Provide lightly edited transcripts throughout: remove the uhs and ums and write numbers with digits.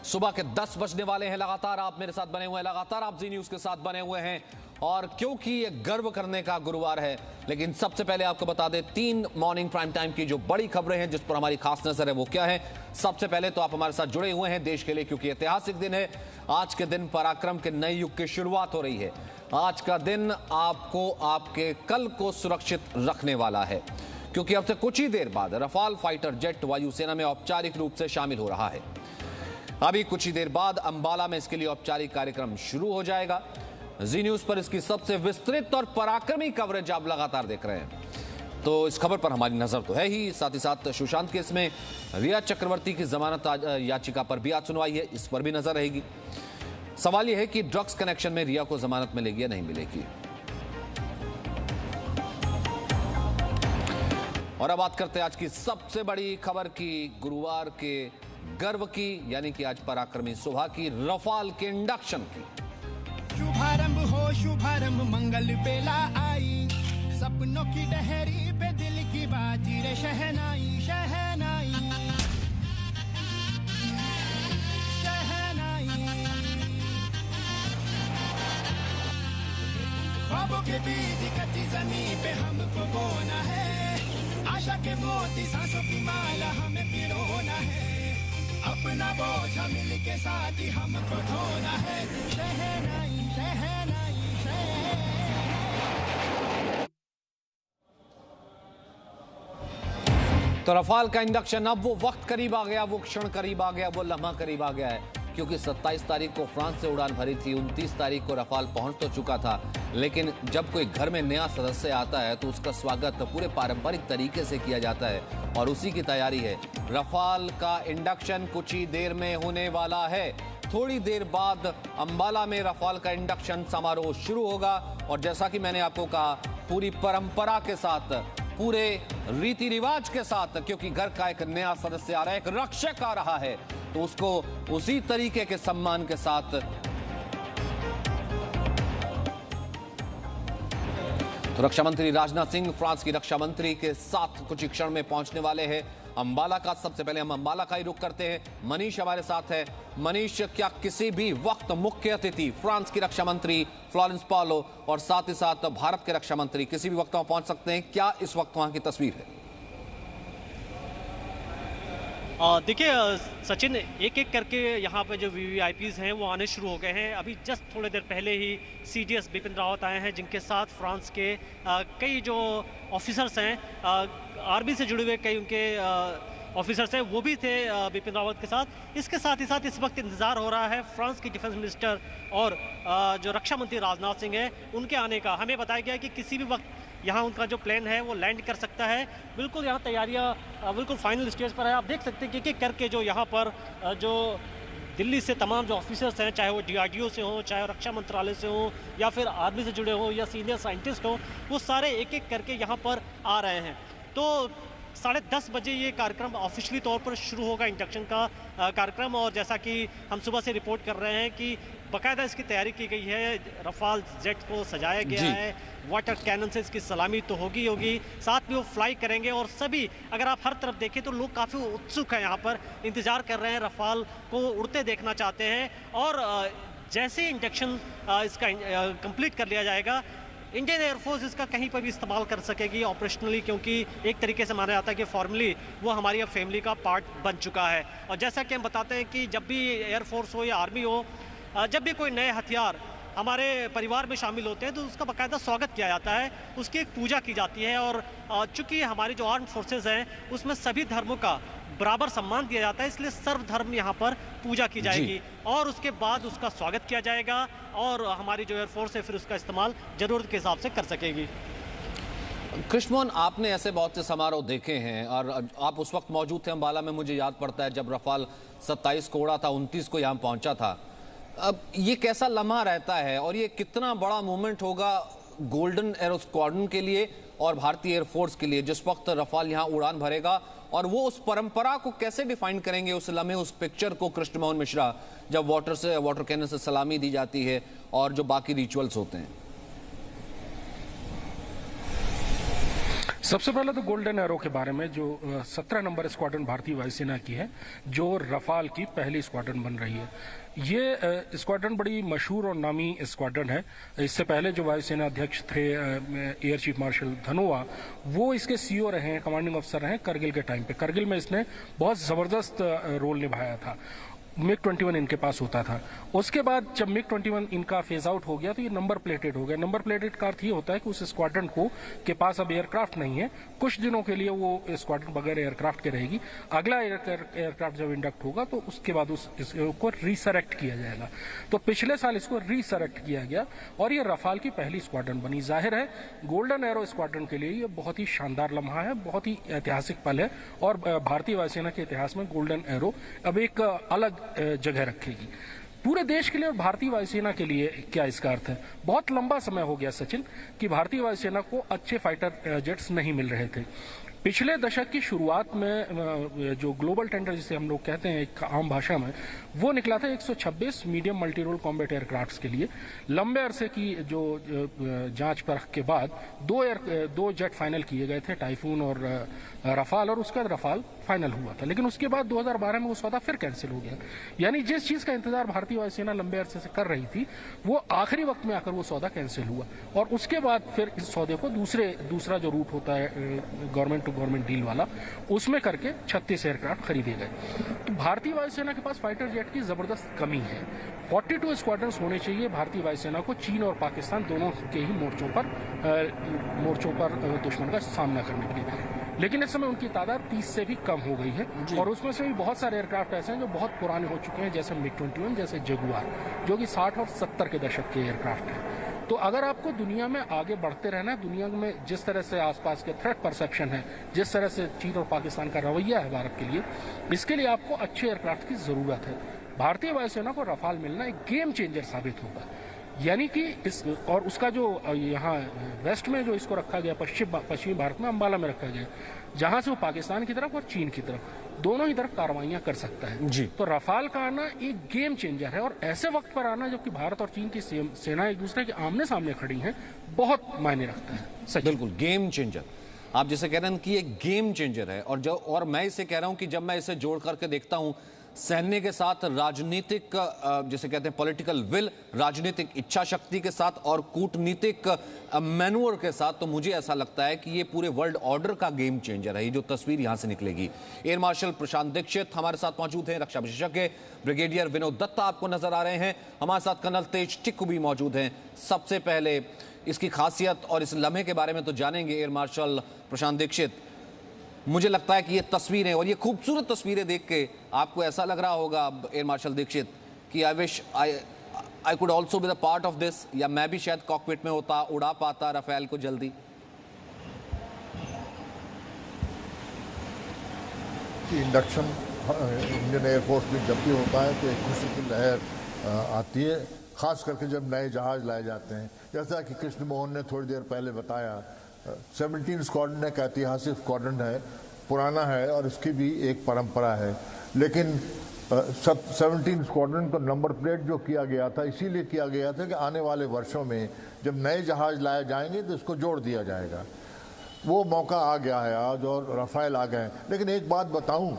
सुबह के 10 बजने वाले हैं। लगातार आप मेरे साथ बने हुए हैं, लगातार आप जी न्यूज के साथ बने हुए हैं। और क्योंकि ये गर्व करने का गुरुवार है, लेकिन सबसे पहले आपको बता दें 3 मॉर्निंग प्राइम टाइम की जो बड़ी खबरें हैं जिस पर हमारी खास नजर है वो क्या है। सबसे पहले तो आप हमारे साथ जुड़े हुए हैं देश के लिए, क्योंकि ऐतिहासिक दिन है। आज के दिन पराक्रम के नए युग की शुरुआत हो रही है। आज का दिन आपको आपके कल को सुरक्षित रखने वाला है, क्योंकि अब से कुछ ही देर बाद रफाल फाइटर जेट वायुसेना में औपचारिक रूप से शामिल हो रहा है। अभी कुछ ही देर बाद अंबाला में इसके लिए औपचारिक कार्यक्रम शुरू हो जाएगा। जी न्यूज पर इसकी सबसे विस्तृत और पराक्रमी कवरेज आप लगातार देख रहे हैं, तो इस खबर पर हमारी नजर तो है ही। साथ ही साथ सुशांत केस में रिया चक्रवर्ती की जमानत याचिका पर भी आज सुनवाई है, इस पर भी नजर रहेगी। सवाल यह है कि ड्रग्स कनेक्शन में रिया को जमानत मिलेगी या नहीं मिलेगी। और अब बात करते हैं आज की सबसे बड़ी खबर की, गुरुवार के गर्व की, यानी कि आज पराक्रमी सुबह की, रफाल के इंडक्शन की। शुभारंभ हो शुभारंभ, मंगल बेला आई, सपनों की डहरी पे दिल की बाजी रे शहनाई शहनाई शहनाई। ख्वाबों के बीज कच्ची जमीन पे हमको बोना है, आशा के मोती सांसों की माला हमें पिरोना है, अपना बोझ मिल के साथ ही हमको ढोना है। शहनाई शहनाई शहनाई। तो रफाल का इंडक्शन, अब वो वक्त करीब आ गया, वो क्षण करीब आ गया, वो लम्हा करीब आ गया है, क्योंकि 27 तारीख को फ्रांस से उड़ान भरी थी, 29 तारीख को रफाल पहुंच तो चुका था। लेकिन जब कोई घर में नया सदस्य आता है तो उसका स्वागत पूरे पारंपरिक तरीके से किया जाता है, और उसी की तैयारी है। रफाल का इंडक्शन कुछ ही देर में होने वाला है। थोड़ी देर बाद अंबाला में रफाल का इंडक्शन समारोह शुरू होगा, और जैसा कि मैंने आपको कहा, पूरी परंपरा के साथ, पूरे रीति रिवाज के साथ, क्योंकि घर का एक नया सदस्य आ रहा है, एक रक्षक आ रहा है, तो उसको उसी तरीके के सम्मान के साथ। तो रक्षा मंत्री राजनाथ सिंह फ्रांस की रक्षा मंत्री के साथ कुछ ही क्षण में पहुंचने वाले हैं अंबाला का। सबसे पहले हम अंबाला का ही रुख करते हैं। मनीष हमारे साथ है। मनीष, क्या किसी भी वक्त मुख्य अतिथि फ्रांस की रक्षा मंत्री फ्लोरेंस पार्लो और साथ ही साथ भारत के रक्षा मंत्री किसी भी वक्त वहां पहुंच सकते हैं? क्या इस वक्त वहां की तस्वीर है? देखिए सचिन, एक एक करके यहाँ पे जो वीवीआईपीज हैं वो आने शुरू हो गए हैं। अभी जस्ट थोड़ी देर पहले ही सीडीएस बिपिन रावत आए हैं, जिनके साथ फ्रांस के कई जो ऑफिसर्स हैं, आर्मी से जुड़े हुए कई उनके ऑफिसर्स हैं, वो भी थे बिपिन रावत के साथ। इसके साथ ही साथ इस वक्त इंतज़ार हो रहा है फ्रांस के डिफेंस मिनिस्टर और जो रक्षा मंत्री राजनाथ सिंह हैं उनके आने का। हमें बताया गया है कि किसी भी वक्त यहाँ उनका जो प्लेन है वो लैंड कर सकता है। बिल्कुल यहाँ तैयारियाँ बिल्कुल फाइनल स्टेज पर है। आप देख सकते हैं कि एक करके जो यहाँ पर जो दिल्ली से तमाम जो ऑफिसर्स हैं, चाहे वो डीआरडीओ से हों, चाहे रक्षा मंत्रालय से हों, या फिर आर्मी से जुड़े हों, या सीनियर साइंटिस्ट हों, वो सारे एक एक करके यहाँ पर आ रहे हैं। तो 10:30 बजे ये कार्यक्रम ऑफिशियली तौर पर शुरू होगा, इंडक्शन का कार्यक्रम। और जैसा कि हम सुबह से रिपोर्ट कर रहे हैं कि बाकायदा इसकी तैयारी की गई है, रफाल जेट को सजाया गया है, वाटर कैनन से इसकी सलामी तो होगी, साथ में वो फ्लाई करेंगे। और सभी, अगर आप हर तरफ देखें तो लोग काफ़ी उत्सुक हैं, यहाँ पर इंतज़ार कर रहे हैं, रफाल को उड़ते देखना चाहते हैं। और जैसे इंडक्शन इसका कंप्लीट कर लिया जाएगा, इंडियन एयरफोर्स इसका कहीं पर भी इस्तेमाल कर सकेगी ऑपरेशनली, क्योंकि एक तरीके से माना जाता है कि फॉर्मली वो हमारी अब फैमिली का पार्ट बन चुका है। और जैसा कि हम बताते हैं कि जब भी एयरफोर्स हो या आर्मी हो, जब भी कोई नए हथियार हमारे परिवार में शामिल होते हैं तो उसका बाकायदा स्वागत किया जाता है, उसकी एक पूजा की जाती है। और चूँकि हमारी जो आर्म्ड फोर्सेज हैं उसमें सभी धर्मों का बराबर सम्मान दिया जाता है, इसलिए सर्वधर्म यहाँ पर पूजा की जाएगी और उसके बाद उसका स्वागत किया जाएगा, और हमारी जो एयरफोर्स है फिर उसका इस्तेमाल ज़रूरत के हिसाब से कर सकेगी। कृष्णमोहन, आपने ऐसे बहुत से समारोह देखे हैं और आप उस वक्त मौजूद थे अंबाला में। मुझे याद पड़ता है जब रफाल 27 को उड़ा था, 29 को यहाँ पहुंचा था। अब ये कैसा लम्हा रहता है और ये कितना बड़ा मूवमेंट होगा गोल्डन एरो स्क्वाड्रन के लिए और भारतीय एयरफोर्स के लिए, जिस वक्त रफाल यहाँ उड़ान भरेगा? और वो उस परंपरा को कैसे डिफाइन करेंगे, उस लम्हे, उस पिक्चर को, कृष्णमोहन मिश्रा, जब वाटर कैनन से सलामी दी जाती है और जो बाकी रिचुअल्स होते हैं? सबसे पहले तो गोल्डन एरो के बारे में, जो 17 नंबर स्क्वाड्रन भारतीय वायुसेना की है, जो रफाल की पहली स्क्वाड्रन बन रही है। ये स्क्वाड्रन बड़ी मशहूर और नामी स्क्वाड्रन है। इससे पहले जो वायुसेना अध्यक्ष थे एयर चीफ मार्शल धनोआ, वो इसके सीईओ रहे हैं, कमांडिंग अफसर रहे करगिल के टाइम पे। करगिल में इसने बहुत जबरदस्त रोल निभाया था। मिग 21 इनके पास होता था। उसके बाद जब मिग 21 इनका फेज आउट हो गया तो ये नंबर प्लेटेड हो गया। नंबर प्लेटेड का अर्थ ये होता है कि उस स्क्वाड्रन को के पास अब एयरक्राफ्ट नहीं है, कुछ दिनों के लिए वो स्क्वाड्रन बगैर एयरक्राफ्ट के रहेगी। अगला एयरक्राफ्ट जब इंडक्ट होगा तो उसके बाद इसको रीसरेक्ट किया जाएगा। तो पिछले साल इसको रीसरेक्ट किया गया और ये रफाल की पहली स्क्वाड्रन बनी। जाहिर है गोल्डन एरो स्क्वाड्रन के लिए ये बहुत ही शानदार लम्हा है, बहुत ही ऐतिहासिक पल है और भारतीय वायुसेना के इतिहास में गोल्डन एरो अब एक अलग जगह रखेगी पूरे देश के लिए। और भारतीय वायुसेना के लिए क्या इसका अर्थ है? बहुत लंबा समय हो गया सचिन कि भारतीय वायुसेना को अच्छे फाइटर जेट्स नहीं मिल रहे थे। पिछले दशक की शुरुआत में जो ग्लोबल टेंडर जिसे हम लोग कहते हैं एक आम भाषा में, वो निकला था 126 medium multi role combat aircrafts के लिए। लंबे अरसे की जो जांच परख के बाद दो जेट फाइनल किए गए थे, टाइफून और रफाल, और उसके बाद रफाल फाइनल हुआ था। लेकिन उसके बाद 2012 में वो सौदा फिर कैंसिल हो गया। यानी जिस चीज का इंतजार भारतीय वायुसेना लंबे अरसे से कर रही थी, वो आखिरी वक्त में आकर वो सौदा कैंसिल हुआ और उसके बाद फिर इस सौदे को दूसरा जो रूट होता है गवर्नमेंट टू गवर्नमेंट डील वाला, उसमें करके 36 एयरक्राफ्ट खरीदे गए। तो भारतीय वायुसेना के पास फाइटर जेट की जबरदस्त कमी है। 42 स्क्वाड्रन होने चाहिए भारतीय वायुसेना को चीन और पाकिस्तान दोनों के ही मोर्चों पर दुश्मन का सामना करने के लिए। लेकिन इस समय उनकी तादाद 30 से भी कम हो गई है और उसमें से भी बहुत सारे एयरक्राफ्ट ऐसे हैं जो बहुत पुराने हो चुके हैं, जैसे मिग 21, जैसे जगुआर, जो कि 60 और 70 के दशक के एयरक्राफ्ट हैं। तो अगर आपको दुनिया में आगे बढ़ते रहना है, दुनिया में जिस तरह से आसपास के थ्रेट परसेप्शन है, जिस तरह से चीन और पाकिस्तान का रवैया है भारत के लिए, इसके लिए आपको अच्छे एयरक्राफ्ट की जरूरत है। भारतीय वायुसेना को रफाल मिलना एक गेम चेंजर साबित होगा। यानी कि और उसका जो यहाँ वेस्ट में जो इसको रखा गया, पश्चिमी भारत में अंबाला में रखा गया, जहां से वो पाकिस्तान की तरफ और चीन की तरफ दोनों ही तरफ कार्रवाइयां कर सकता है जी। तो रफाल का आना एक गेम चेंजर है और ऐसे वक्त पर आना जबकि भारत और चीन की सेना एक दूसरे के आमने सामने खड़ी हैं, बहुत मायने रखता है। बिल्कुल गेम चेंजर आप जिसे कह रहे हैं कि एक गेम चेंजर है। और मैं इसे कह रहा हूं कि जब मैं इसे जोड़ करके देखता हूं सैन्य के साथ राजनीतिक, जिसे कहते हैं पॉलिटिकल विल, राजनीतिक इच्छा शक्ति के साथ और कूटनीतिक मैनुअर के साथ, तो मुझे ऐसा लगता है कि ये पूरे वर्ल्ड ऑर्डर का गेम चेंजर है, ये जो तस्वीर यहां से निकलेगी। एयर मार्शल प्रशांत दीक्षित हमारे साथ मौजूद हैं, रक्षा विशेषज्ञ ब्रिगेडियर विनोद दत्ता आपको नजर आ रहे हैं, हमारे साथ कर्नल तेज टिक्कू भी मौजूद हैं। सबसे पहले इसकी खासियत और इस लम्हे के बारे में तो जानेंगे एयर मार्शल प्रशांत दीक्षित। मुझे लगता है कि ये तस्वीरें और ये खूबसूरत तस्वीरें देख के आपको ऐसा लग रहा होगा एयर मार्शल दीक्षित कि I wish I could also be the part of this, या मैं भी शायद कॉकपिट में होता, उड़ा पाता राफेल को जल्दी। इंडक्शन इंडियन एयरफोर्स में जब भी होता है तो एक खुशी की लहर आती है, खास करके जब नए जहाज लाए जाते हैं। जैसा कि कृष्ण मोहन ने थोड़ी देर पहले बताया, 17 स्क्वाड्रन एक ऐतिहासिक स्क्वाड्रन है, पुराना है और इसकी भी एक परंपरा है। लेकिन 17 स्क्वाड्रन को नंबर प्लेट जो किया गया था, इसीलिए किया गया था कि आने वाले वर्षों में जब नए जहाज लाए जाएंगे तो इसको जोड़ दिया जाएगा। वो मौका आ गया है आज और राफेल आ गए। लेकिन एक बात बताऊं,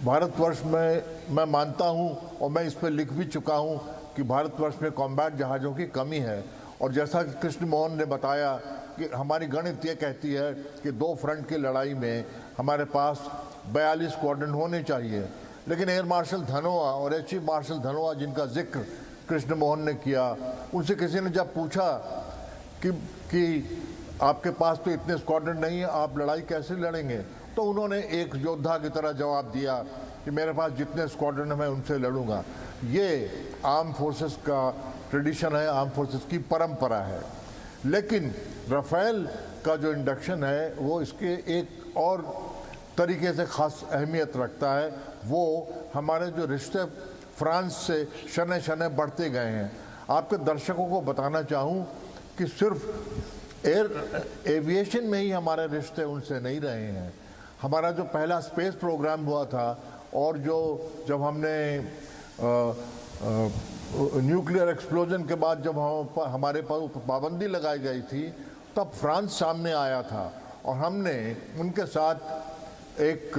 भारतवर्ष में मैं मानता हूं और मैं इस पर लिख भी चुका हूं कि भारतवर्ष में कॉम्बैट जहाज़ों की कमी है। और जैसा कि कृष्ण मोहन ने बताया कि हमारी गणित ये कहती है कि 2 फ्रंट की लड़ाई में हमारे पास 42 स्क्वाड्रन होने चाहिए। लेकिन एयर मार्शल धनोआ और एयर चीफ मार्शल धनोआ, जिनका जिक्र कृष्ण मोहन ने किया, उनसे किसी ने जब पूछा कि आपके पास तो इतने स्क्वाड्रन नहीं है, आप लड़ाई कैसे लड़ेंगे, तो उन्होंने एक योद्धा की तरह जवाब दिया कि मेरे पास जितने स्क्वाड्रन है मैं उनसे लड़ूंगा। ये आर्म फोर्सेस का ट्रेडिशन है, आर्म फोर्सेस की परंपरा है। लेकिन राफेल का जो इंडक्शन है वो इसके एक और तरीके से खास अहमियत रखता है। वो हमारे जो रिश्ते फ्रांस से शने शने बढ़ते गए हैं। आपके दर्शकों को बताना चाहूँ कि सिर्फ एविएशन में ही हमारे रिश्ते उनसे नहीं रहे हैं। हमारा जो पहला स्पेस प्रोग्राम हुआ था और जब हमने न्यूक्लियर एक्सप्लोजन के बाद जब हमारे पर पाबंदी लगाई गई थी, तब फ्रांस सामने आया था और हमने उनके साथ एक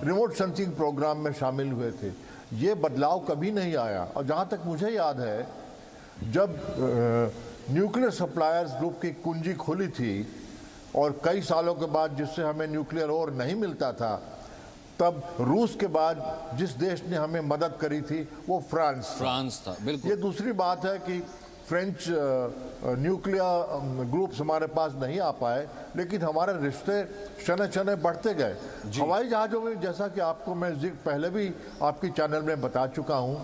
रिमोट सेंसिंग प्रोग्राम में शामिल हुए थे। ये बदलाव कभी नहीं आया। और जहाँ तक मुझे याद है, जब न्यूक्लियर सप्लायर्स ग्रुप की कुंजी खुली थी और कई सालों के बाद जिससे हमें न्यूक्लियर और नहीं मिलता था, तब रूस के बाद जिस देश ने हमें मदद करी थी वो फ्रांस था। बिल्कुल। ये दूसरी बात है कि फ्रेंच न्यूक्लियर ग्रुप्स हमारे पास नहीं आ पाए, लेकिन हमारे रिश्ते शने शने बढ़ते गए। हवाई जहाज़ों में, जैसा कि आपको मैं पहले भी आपकी चैनल में बता चुका हूँ,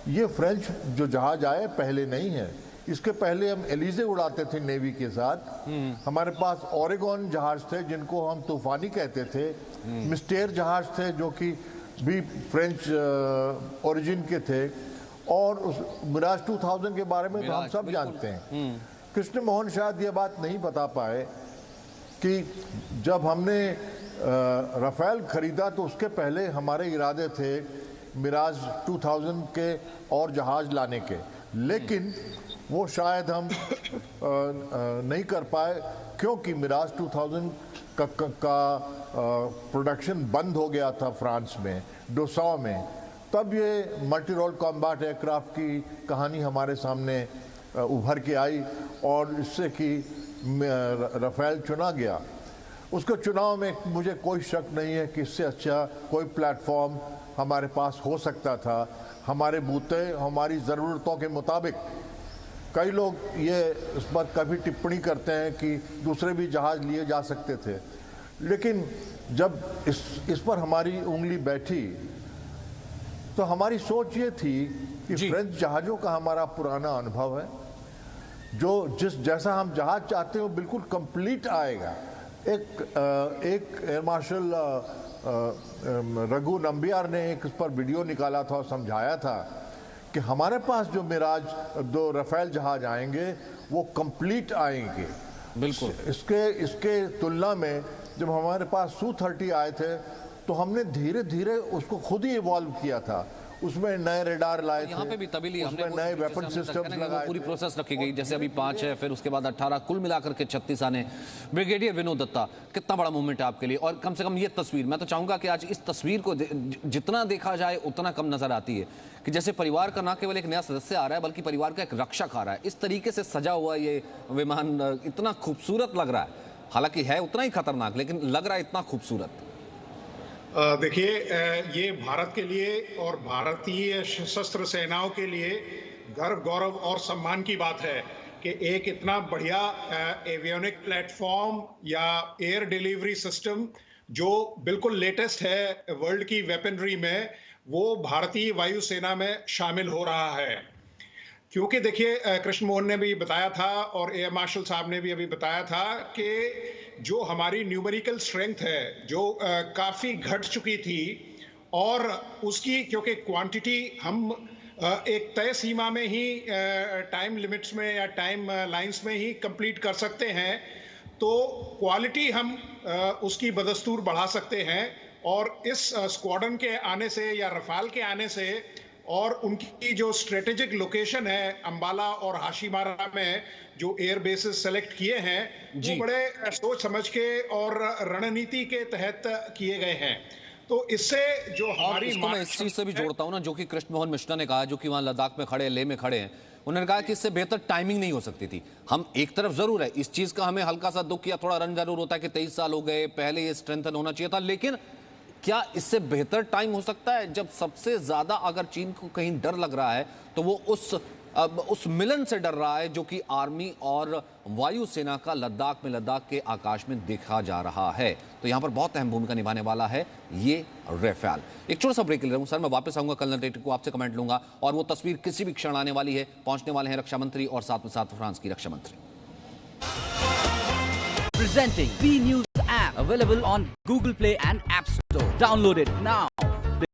ये फ्रेंच जो जहाज़ आए पहले नहीं है। इसके पहले हम एलिजे उड़ाते थे नेवी के साथ। हमारे पास ओरेगन जहाज थे जिनको हम तूफानी कहते थे। मिस्टेर जहाज थे जो कि भी फ्रेंच ओरिजिन के थे। और उस मिराज 2000 के बारे में तो हम सब जानते हैं। कृष्ण मोहन शायद ये बात नहीं बता पाए कि जब हमने राफेल खरीदा तो उसके पहले हमारे इरादे थे मिराज 2000 के और जहाज लाने के, लेकिन वो शायद हम नहीं कर पाए क्योंकि मिराज 2000 का प्रोडक्शन बंद हो गया था फ्रांस में, डोसाओ में। तब ये मल्टी रोल कॉम्बैट एयरक्राफ्ट की कहानी हमारे सामने उभर के आई और इससे कि राफेल चुना गया। उसके चुनाव में मुझे कोई शक नहीं है कि इससे अच्छा कोई प्लेटफॉर्म हमारे पास हो सकता था, हमारे बूते, हमारी ज़रूरतों के मुताबिक। कई लोग ये इस पर कभी टिप्पणी करते हैं कि दूसरे भी जहाज़ लिए जा सकते थे, लेकिन जब इस पर हमारी उंगली बैठी तो हमारी सोच ये थी कि फ्रेंच जहाज़ों का हमारा पुराना अनुभव है, जो जैसा हम जहाज़ चाहते हैं वो बिल्कुल कंप्लीट आएगा। एक एयर मार्शल रघु नंबियार ने एक इस पर वीडियो निकाला था और समझाया था कि हमारे पास जो मिराज 2 राफेल जहाज आएंगे वो कंप्लीट आएंगे। बिल्कुल। इसके तुलना में जब हमारे पास Su-30 आए थे तो हमने धीरे धीरे उसको खुद ही इवॉल्व किया था। उसमें नए रेडार लाए थे, यहाँ पे भी तब्दीली, उसमें नए वेपन सिस्टम्स लगाए, पूरी प्रोसेस रखी गई। जैसे अभी 5 है, फिर उसके बाद 18, कुल मिलाकर के 36 आने। ब्रिगेडियर विनोद दत्ता, कितना बड़ा मूवमेंट है आपके लिए, और कम से कम ये तस्वीर, मैं तो चाहूंगा कि आज इस तस्वीर को जितना देखा जाए उतना कम नजर आती है कि जैसे परिवार का न केवल एक नया सदस्य आ रहा है बल्कि परिवार का एक रक्षक आ रहा है। इस तरीके से सजा हुआ ये विमान इतना खूबसूरत लग रहा है, हालांकि है उतना ही खतरनाक, लेकिन लग रहा है इतना खूबसूरत। देखिए, ये भारत के लिए और भारतीय सशस्त्र सेनाओं के लिए गर्व, गौरव और सम्मान की बात है कि एक इतना बढ़िया एवियोनिक प्लेटफॉर्म या एयर डिलीवरी सिस्टम जो बिल्कुल लेटेस्ट है वर्ल्ड की वेपनरी में, वो भारतीय वायुसेना में शामिल हो रहा है। क्योंकि देखिए, कृष्ण मोहन ने भी बताया था और एयर मार्शल साहब ने भी अभी बताया था कि जो हमारी न्यूमेरिकल स्ट्रेंथ है जो काफ़ी घट चुकी थी, और उसकी क्योंकि क्वांटिटी हम एक तय सीमा में ही, टाइम लिमिट्स में या टाइम लाइंस में ही कंप्लीट कर सकते हैं, तो क्वालिटी हम उसकी बदस्तूर बढ़ा सकते हैं। और इस स्क्वाड्रन के आने से या रफाल के आने से और उनकी जो स्ट्रेटेजिक लोकेशन है अंबाला और हाशीमारा में जो एयर बेसेस सेलेक्ट किए हैं, वो बड़े सोच समझ के और रणनीति के तहत किए गए हैं। तो इससे जो हमारी, इसको मैं इस चीज से भी जोड़ता हूं ना, जो कि कृष्ण मोहन मिश्रा ने कहा, जो कि वहां लद्दाख में खड़े, लेह में खड़े हैं, उन्होंने कहा कि इससे बेहतर टाइमिंग नहीं हो सकती थी। हम एक तरफ जरूर है इस चीज का हमें हल्का सा दुख या थोड़ा रंज जरूर होता है कि 23 साल हो गए, पहले ये स्ट्रेंथन होना चाहिए था, लेकिन क्या इससे बेहतर टाइम हो सकता है? जब सबसे ज्यादा अगर चीन को कहीं डर लग रहा है तो वो उस मिलन से डर रहा है जो कि आर्मी और वायुसेना का लद्दाख के आकाश में देखा जा रहा है। तो यहां पर बहुत अहम भूमिका निभाने वाला है ये राफेल। एक छोटा सा ब्रेक ले रहा हूं सर, मैं वापस आऊंगा कल नरेटिव को आपसे कमेंट लूंगा, और वो तस्वीर किसी भी क्षण आने वाली है। पहुंचने वाले हैं रक्षा मंत्री और साथ में साथ फ्रांस की रक्षा मंत्री। Presenting B News app available on Google Play and App Store. Download it now.